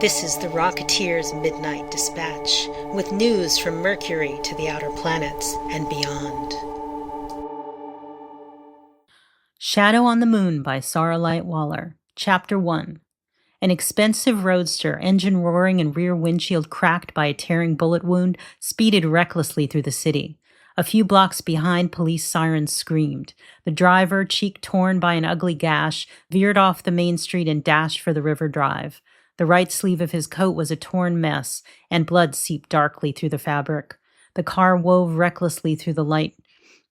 This is the Rocketeer's Midnight Dispatch, with news from Mercury to the outer planets and beyond. Shadow on the Moon by Sarah Light Waller. Chapter 1. An expensive roadster, engine roaring and rear windshield cracked by a tearing bullet wound, speeded recklessly through the city. A few blocks behind, police sirens screamed. The driver, cheek torn by an ugly gash, veered off the main street and dashed for the River Drive. The right sleeve of his coat was a torn mess, and blood seeped darkly through the fabric. The car wove recklessly through the light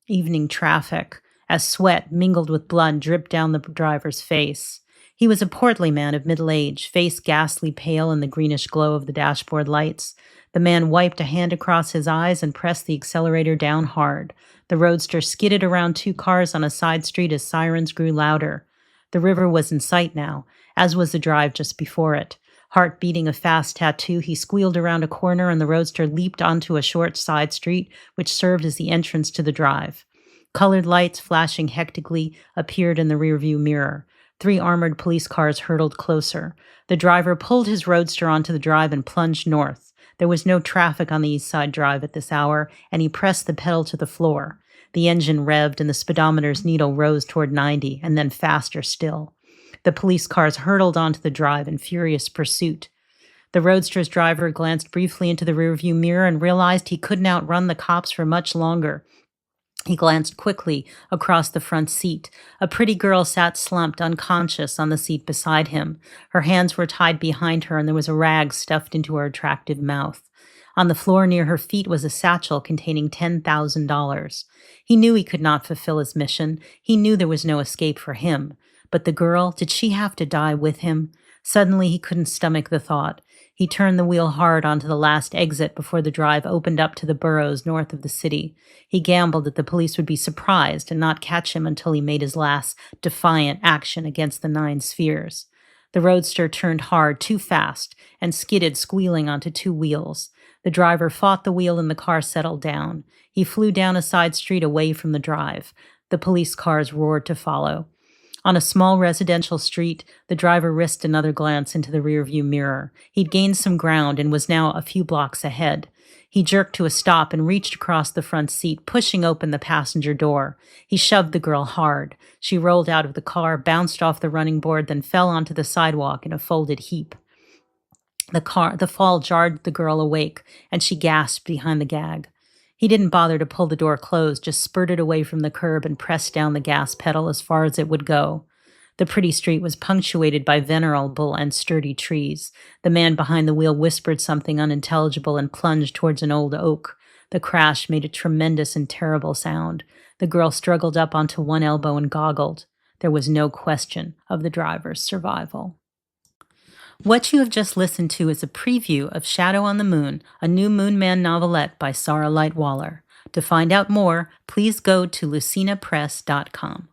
evening traffic, as sweat mingled with blood dripped down the driver's face. He was a portly man of middle age, face ghastly pale in the greenish glow of the dashboard lights. The man wiped a hand across his eyes and pressed the accelerator down hard. The roadster skidded around two cars on a side street as sirens grew louder. The river was in sight now, as was the drive just before it. Heart beating a fast tattoo, he squealed around a corner and the roadster leaped onto a short side street which served as the entrance to the drive. Colored lights, flashing hectically, appeared in the rearview mirror. 3 armored police cars hurtled closer. The driver pulled his roadster onto the drive and plunged north. There was no traffic on the East Side Drive at this hour, and he pressed the pedal to the floor. The engine revved and the speedometer's needle rose toward 90, and then faster still. The police cars hurtled onto the drive in furious pursuit. The roadster's driver glanced briefly into the rearview mirror and realized he couldn't outrun the cops for much longer. He glanced quickly across the front seat. A pretty girl sat slumped, unconscious, on the seat beside him. Her hands were tied behind her, and there was a rag stuffed into her attractive mouth. On the floor near her feet was a satchel containing $10,000. He knew he could not fulfill his mission. He knew there was no escape for him. But the girl, did she have to die with him? Suddenly he couldn't stomach the thought. He turned the wheel hard onto the last exit before the drive opened up to the boroughs north of the city. He gambled that the police would be surprised and not catch him until he made his last defiant action against the 9 spheres. The roadster turned hard, too fast, and skidded squealing onto 2 wheels. The driver fought the wheel and the car settled down. He flew down a side street away from the drive. The police cars roared to follow. On a small residential street, the driver risked another glance into the rearview mirror. He'd gained some ground and was now a few blocks ahead. He jerked to a stop and reached across the front seat, pushing open the passenger door. He shoved the girl hard. She rolled out of the car, bounced off the running board, then fell onto the sidewalk in a folded heap. The fall jarred the girl awake, and she gasped behind the gag. He didn't bother to pull the door closed, just spurted away from the curb and pressed down the gas pedal as far as it would go. The pretty street was punctuated by venerable and sturdy trees. The man behind the wheel whispered something unintelligible and plunged towards an old oak. The crash made a tremendous and terrible sound. The girl struggled up onto one elbow and goggled. There was no question of the driver's survival. What you have just listened to is a preview of Shadow on the Moon, a new Moonman novelette by Sarah Light Waller. To find out more, please go to lucinapress.com.